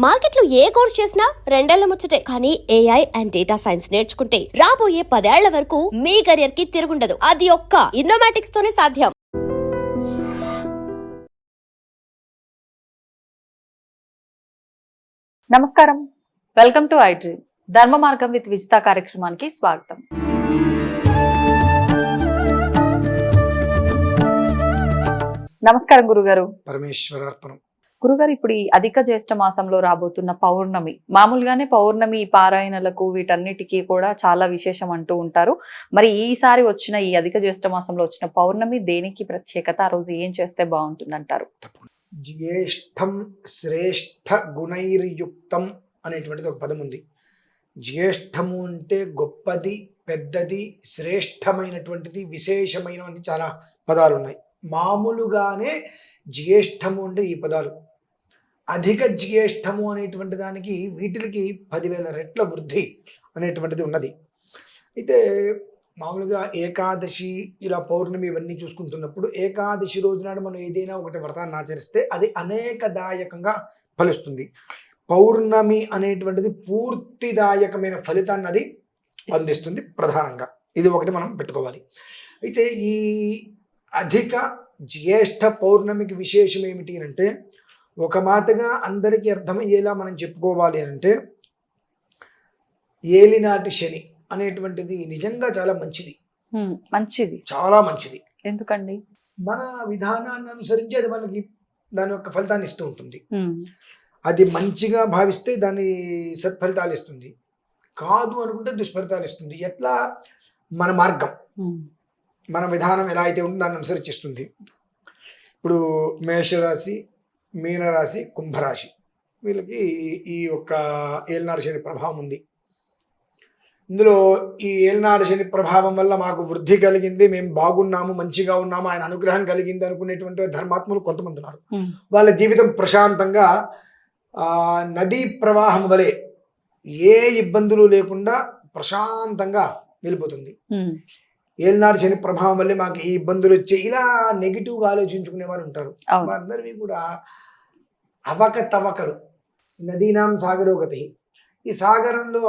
మార్కెట్లో ఏ కోర్స్ చేసినా రెండేళ్ల ముచ్చటే, కానీ ఏఐ అండ్ డేటా సైన్స్ నేర్చుకుంటే రాబోయే 10 ఏళ్ల వరకు మీ కెరియర్ కి తిరుగుండదు. అది ఒక్క ఇన్నోమాటిక్స్ తోనే సాధ్యం. నమస్కారం, వెల్కమ్ టు ఐ డ్రీమ్. ధర్మ మార్గం విత్ విజిత కార్యక్రమానికి స్వాగతం. నమస్కారం గురుగారు. పరమేశ్వరార్పణం. గురుగారు, ఇప్పుడు ఈ అధిక జ్యేష్ఠ మాసంలో రాబోతున్న పౌర్ణమి, మామూలుగానే పౌర్ణమి పారాయణలకు వీటన్నిటికీ కూడా చాలా విశేషం అంటూ ఉంటారు. మరి ఈసారి వచ్చిన ఈ అధిక జ్యేష్ఠ మాసంలో వచ్చిన పౌర్ణమి దేనికి ప్రత్యేకత? ఆ రోజు ఏం చేస్తే బాగుంటుంది అంటారు? జ్యేష్ఠం శ్రేష్ఠ గుణైర్యుక్తం అనేటువంటిది ఒక పదం ఉంది. జ్యేష్ఠము అంటే గొప్పది, పెద్దది, శ్రేష్టమైనటువంటిది, విశేషమైనటువంటి చాలా పదాలు ఉన్నాయి. మామూలుగానే జ్యేష్ఠము అంటే ఈ పదాలు. అధిక జ్యేష్ఠము అనేటువంటి దానికి వీటికి 10,000 రెట్ల వృద్ధి అనేటువంటిది ఉన్నది. అయితే మామూలుగా ఏకాదశి, ఇలా పౌర్ణమి ఇవన్నీ చూసుకుంటున్నప్పుడు ఏకాదశి రోజు నాడు మనం ఏదైనా ఒకటి వ్రతాన్ని ఆచరిస్తే అది అనేకదాయకంగా ఫలిస్తుంది. పౌర్ణమి అనేటువంటిది పూర్తిదాయకమైన ఫలితాన్ని అది అందిస్తుంది ప్రధానంగా. ఇది ఒకటి మనం పెట్టుకోవాలి. అయితే ఈ అధిక జ్యేష్ఠ పౌర్ణమికి విశేషం ఏమిటి అంటే, ఒక మాటగా అందరికీ అర్థమయ్యేలా మనం చెప్పుకోవాలి అంటే, ఏలినాటి శని అనేటువంటిది నిజంగా చాలా మంచిది. చాలా మంచిది. ఎందుకండి? మన విధానాన్ని అనుసరించి అది మనకి దాని యొక్క ఫలితాన్ని ఇస్తూ ఉంటుంది. అది మంచిగా భావిస్తే దాని సత్ఫలితాలు ఇస్తుంది, కాదు అనుకుంటే దుష్ఫలితాలు ఇస్తుంది. ఎట్లా? మన మార్గం, మన విధానం ఎలా అయితే ఉంటుందో దాన్ని అనుసరించిస్తుంది. ఇప్పుడు మేషరాశి, మీనరాశి, కుంభరాశి, వీళ్ళకి ఈ యొక్క ఏలినాడు శని ప్రభావం ఉంది. ఇందులో ఈ ఏలినాడు శని ప్రభావం వల్ల మాకు వృద్ధి కలిగింది, మేము బాగున్నాము, మంచిగా ఉన్నాము, ఆయన అనుగ్రహం కలిగింది అనుకునేటువంటి ధర్మాత్ములు కొంతమంది ఉన్నారు. వాళ్ళ జీవితం ప్రశాంతంగా నదీ ప్రవాహం వలె ఏ ఇబ్బందులు లేకుండా ప్రశాంతంగా వెళ్ళిపోతుంది. ఏలినాడు శని ప్రభావం వల్లే మాకు ఈ ఇబ్బందులు వచ్చాయి, ఇలా నెగిటివ్గా ఆలోచించుకునే వారు ఉంటారు. అందరివి కూడా అవకతవకలు. నదీనాం సాగరోగతి. ఈ సాగరంలో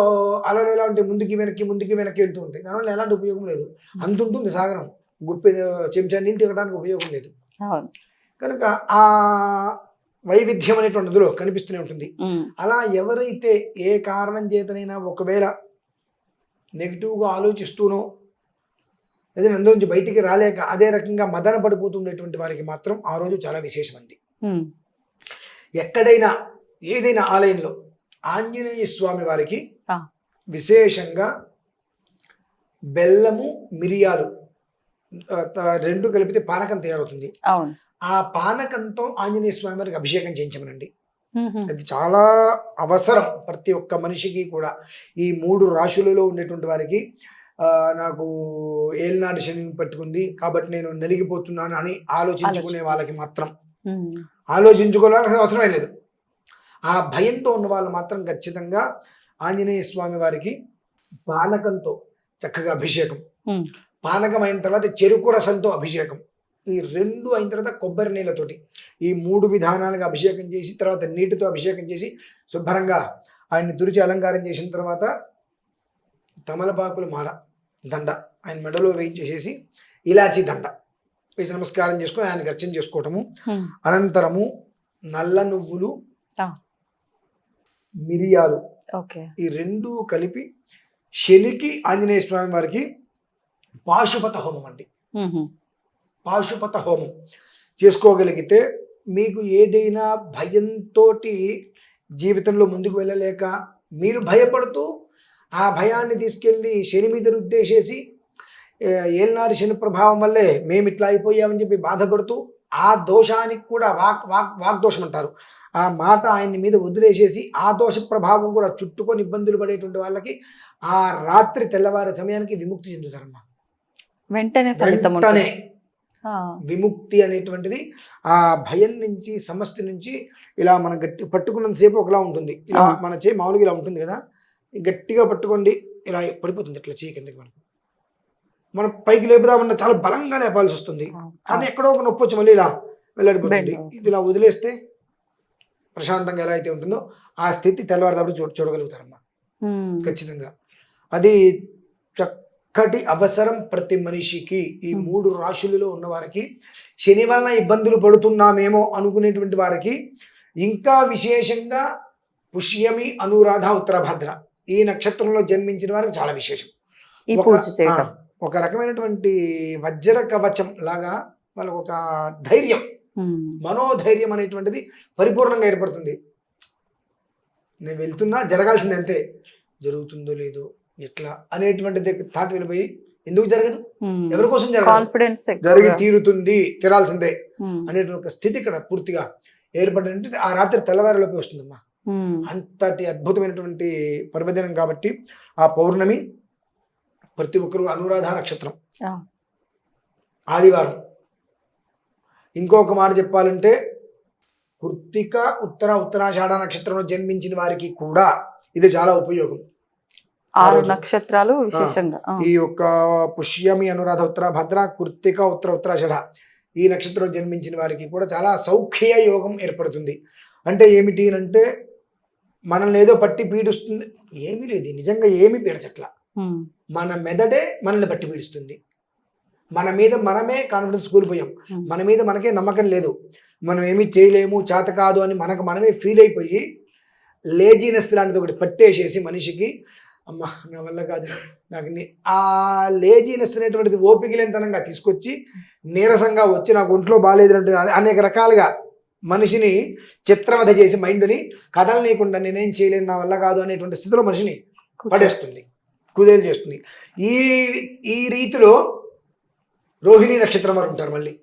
అలలు ఎలా ఉంటాయి? ముందుకి వెనక్కి వెళ్తూ ఉంటాయి. దానివల్ల ఎలాంటి ఉపయోగం లేదు. అంత ఉంటుంది సాగరం, గుప్పి చెంచా నీళ్ళు తిరగడానికి ఉపయోగం లేదు. కనుక ఆ వైవిధ్యం అనేటువంటి అందులో కనిపిస్తూనే ఉంటుంది. అలా ఎవరైతే ఏ కారణం చేతనైనా ఒకవేళ నెగిటివ్గా ఆలోచిస్తూనో, లేదా అందులోంచి బయటికి రాలేక అదే రకంగా మదన పడిపోతుండేటువంటి వారికి మాత్రం ఆ రోజు చాలా విశేషమండి. ఎక్కడైనా ఏదైనా ఆలయంలో ఆంజనేయ స్వామి వారికి విశేషంగా బెల్లము, మిరియాలు రెండు కలిపితే పానకం తయారవుతుంది. ఆ పానకంతో ఆంజనేయ స్వామి వారికి అభిషేకం చేయించమనండి. అది చాలా అవసరం ప్రతి ఒక్క మనిషికి కూడా. ఈ 3 రాశులలో ఉండేటువంటి వారికి నాకు ఏలినాడు శని పట్టుకుంది కాబట్టి నేను నలిగిపోతున్నాను అని ఆలోచించుకునే వాళ్ళకి మాత్రం, ఆలోచించుకోవాల్సిన అవసరమే లేదు. ఆ భయంతో ఉన్న వాళ్ళు మాత్రం ఖచ్చితంగా ఆంజనేయ స్వామి వారికి పానకంతో చక్కగా అభిషేకం, పానకం అయిన తర్వాత చెరుకు రసంతో అభిషేకం, ఈ 2 అయిన తర్వాత కొబ్బరి నీళ్ళతోటి, ఈ 3 విధానాలుగా అభిషేకం చేసి తర్వాత నీటితో అభిషేకం చేసి శుభ్రంగా ఆయన్ని తుడిచి అలంకారం చేసిన తర్వాత తమలపాకుల మాల దండ ఆయన మెడలో వేయించేసేసి ఇలాచీ దండ వేసి నమస్కారం చేసుకొని ఆయనకి అర్చన చేసుకోవటము. అనంతరము నల్ల నువ్వులు, మిరియాలు, ఈ 2 కలిపి శనికి ఆంజనేయ స్వామి వారికి పాశుపత హోమం అండి. పాశుపత హోమం చేసుకోగలిగితే మీకు ఏదైనా భయంతో జీవితంలో ముందుకు వెళ్ళలేక మీరు భయపడుతూ ఆ భయాన్ని తీసుకెళ్ళి శని మీద రుద్దేసేసి ఏలినాడు శని ప్రభావం వల్లే మేము ఇట్లా అయిపోయామని చెప్పి బాధపడుతూ ఆ దోషానికి కూడా వాగ్దోషం అంటారు, ఆ మాట ఆయన మీద వదిలేసేసి ఆ దోష ప్రభావం కూడా చుట్టుకొని ఇబ్బందులు పడేటువంటి వాళ్ళకి ఆ రాత్రి తెల్లవారే సమయానికి విముక్తి చెందుతారమ్మా. వెంటనే విముక్తి అనేటువంటిది ఆ భయం నుంచి, సమస్య నుంచి ఇలా మనం గట్టి పట్టుకున్నంతసేపు ఒకలా ఉంటుంది. ఇలా మన చేయి మామూలుగా ఇలా ఉంటుంది కదా, గట్టిగా పట్టుకోండి, ఇలా పడిపోతుంది ఇట్లా చేయి కిందకి. మనం పైకి లేపుదామన్నా చాలా బలంగా లేపాల్సి వస్తుంది, కానీ ఎక్కడో ఒక నొప్పి వచ్చి మళ్ళీ ఇలా వెళ్ళిపోతుంది. ఇది ఇలా వదిలేస్తే ప్రశాంతంగా ఎలా అయితే ఉంటుందో ఆ స్థితి తెల్లవారుదాపు చూడగలుగుతారమ్మా ఖచ్చితంగా. అది చక్కటి అవసరం ప్రతి మనిషికి. ఈ 3 రాశులలో ఉన్న వారికి శని వలన ఇబ్బందులు పడుతున్నామేమో అనుకునేటువంటి వారికి ఇంకా విశేషంగా పుష్యమి, అనురాధ, ఉత్తరభద్ర ఈ నక్షత్రంలో జన్మించిన వారికి చాలా విశేషం. ఈ పూజ చేయడం ఒక రకమైనటువంటి వజ్ర కవచం లాగా వాళ్ళకు ఒక ధైర్యం, మనోధైర్యం అనేటువంటిది పరిపూర్ణంగా ఏర్పడుతుంది. నేను వెళ్తున్నా, జరగాల్సింది అంతే, జరుగుతుందో లేదో ఎట్లా అనేటువంటిది థాట్ వెళ్ళిపోయి ఎందుకు జరగదు, ఎవరి కోసం కాన్ఫిడెన్స్ జరిగి తీరుతుంది, తీరాల్సిందే అనేటువంటి ఒక స్థితి ఇక్కడ పూర్తిగా ఏర్పడినట్టు ఆ రాత్రి తెల్లవారిలోకి వస్తుందమ్మా. అంతటి అద్భుతమైనటువంటి పర్వదినం కాబట్టి ఆ పౌర్ణమి ప్రతి ఒక్కరు అనురాధ నక్షత్రం ఆదివారం. ఇంకొక మాట చెప్పాలంటే కృత్తిక, ఉత్తరాషాఢ నక్షత్రంలో జన్మించిన వారికి కూడా ఇది చాలా ఉపయోగం. 6 నక్షత్రాలు విశేషంగా ఈ యొక్క పుష్యమి, అనురాధ, ఉత్తరభద్ర, కృత్తిక, ఉత్తరాషాఢ ఈ నక్షత్రంలో జన్మించిన వారికి కూడా చాలా సౌఖ్య యోగం ఏర్పడుతుంది. అంటే ఏమిటి అంటే మనల్ని ఏదో పట్టి పీడిస్తుంది ఏమీ లేదు, నిజంగా ఏమీ పీడచట్ల. మన మెదడే మనల్ని పట్టి పీడిస్తుంది. మన మీద మనమే కాన్ఫిడెన్స్ కోల్పోయాం, మన మీద మనకే నమ్మకం లేదు, మనం ఏమీ చేయలేము, చేత కాదు అని మనకు మనమే ఫీల్ అయిపోయి లేజీనెస్ లాంటిది ఒకటి పట్టేసేసి మనిషికి అమ్మ నా వల్ల కాదు, నాకు ఆ లేజీనెస్ అనేటువంటిది ఓపికలేనితనంగా తీసుకొచ్చి నీరసంగా వచ్చి నాకు ఒంట్లో బాగాలేదు అంటే అనేక రకాలుగా మనిషిని చిత్రవధ చేసి మైండ్ని కదలనీయకుండా నేనేం చేయలేను, నా వల్ల కాదు అనేటువంటి స్థితిలో మనిషిని పడేస్తుంది, కుదేలు చేస్తుంది. ఈ రీతిలో రోహిణి నక్షత్రం వారు ఉంటారు. మళ్ళీ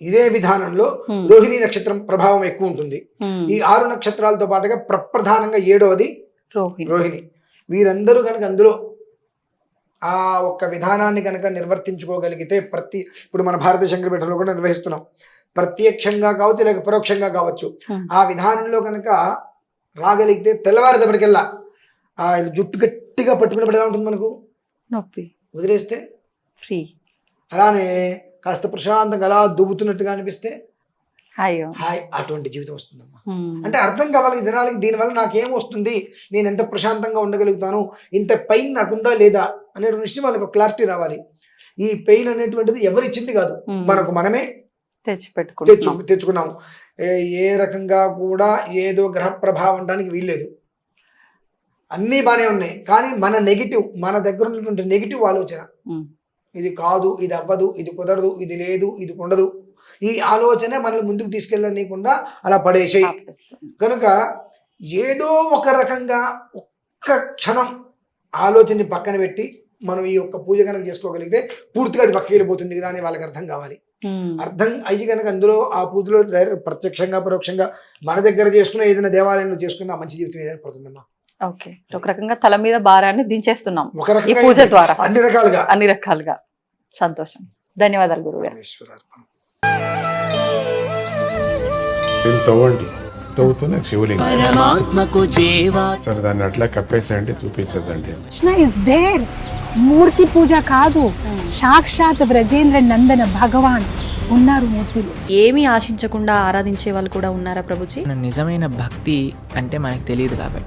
ఇదే విధానంలో రోహిణి నక్షత్రం ప్రభావం ఎక్కువ ఉంటుంది. ఈ 6 నక్షత్రాలతో పాటుగా ప్రప్రధానంగా 7వది రోహిణి. వీరందరూ కనుక అందులో ఆ ఒక్క విధానాన్ని కనుక నిర్వర్తించుకోగలిగితే ఇప్పుడు మన భారతీయ శంకరపీఠంలో కూడా నిర్వహిస్తున్నాం, ప్రత్యక్షంగా కావచ్చు లేక పరోక్షంగా కావచ్చు, ఆ విధానంలో కనుక రాగలిగితే తెల్లవారిదప్పటికెల్లా ఆ జుట్టు గట్టిగా పట్టుకున్నప్పుడు ఎలా ఉంటుంది మనకు నొప్పి, వదిలేస్తే ఫ్రీ, అలానే కాస్త ప్రశాంతంగా అలా దువ్వుతున్నట్టుగా అనిపిస్తే హాయ్, అటువంటి జీవితం వస్తుందమ్మా. అంటే అర్థం కావాలి జనాలకి, దీనివల్ల నాకేం వస్తుంది, నేను ఎంత ప్రశాంతంగా ఉండగలుగుతాను, ఇంత పెయిన్ నాకుందా లేదా అనేటువంటి విషయం వాళ్ళకి క్లారిటీ రావాలి. ఈ పెయిన్ అనేటువంటిది ఎవరిచ్చింది కాదు, మనకు మనమే తెచ్చుకున్నాము. ఏ రకంగా కూడా ఏదో గ్రహ ప్రభావం అనడానికి వీల్లేదు, అన్నీ బాగానే ఉన్నాయి. కానీ మన నెగిటివ్, మన దగ్గర ఉన్నటువంటి నెగిటివ్ ఆలోచన, ఇది కాదు, ఇది అవ్వదు, ఇది కుదరదు, ఇది లేదు, ఇది ఉండదు, ఈ ఆలోచన మనల్ని ముందుకు తీసుకెళ్ళనీయకుండా అలా పడేసేయి. కనుక ఏదో ఒక రకంగా ఒక్క క్షణం ఆలోచనని పక్కన పెట్టి మనం ఈ యొక్క పూజ కనుక చేసుకోగలిగితే పూర్తిగా అది పక్కకి వెళ్ళిపోతుంది కదా అని వాళ్ళకి అర్థం కావాలి. అర్థం అయ్యి కనుక అందులో ఆ పూజలో ప్రత్యక్షంగా పరోక్షంగా మన దగ్గర చేసుకున్న ఏదైనా దేవాలయంలో చేసుకున్న మంచి జీవితం ఏదైనా పడుతుందమ్మా. ఓకే, ఒక రకంగా తల మీద భారాన్ని దించేస్తున్నాం ఒక రకంగా పూజ ద్వారా, అన్ని రకాలుగా. సంతోషం, ధన్యవాదాలు గురుగారు. తవ్వండి, తవ్వుతున్న శివలింగం సరే దాన్ని అట్లా కప్పేసేయండి, చూపించదండి. కృష్ణ ఇస్ దేర్, మూర్తి పూజ కాదు, సాక్షాత్ బ్రజేంద్ర నందన భగవాన్ ఉన్నారు మూర్తిలో. ఏమీ ఆశించకుండా ఆరాధించే వాళ్ళు కూడా ఉన్నారా ప్రభుజీ? నిజమైన భక్తి అంటే మనకు తెలియదు కాబట్టి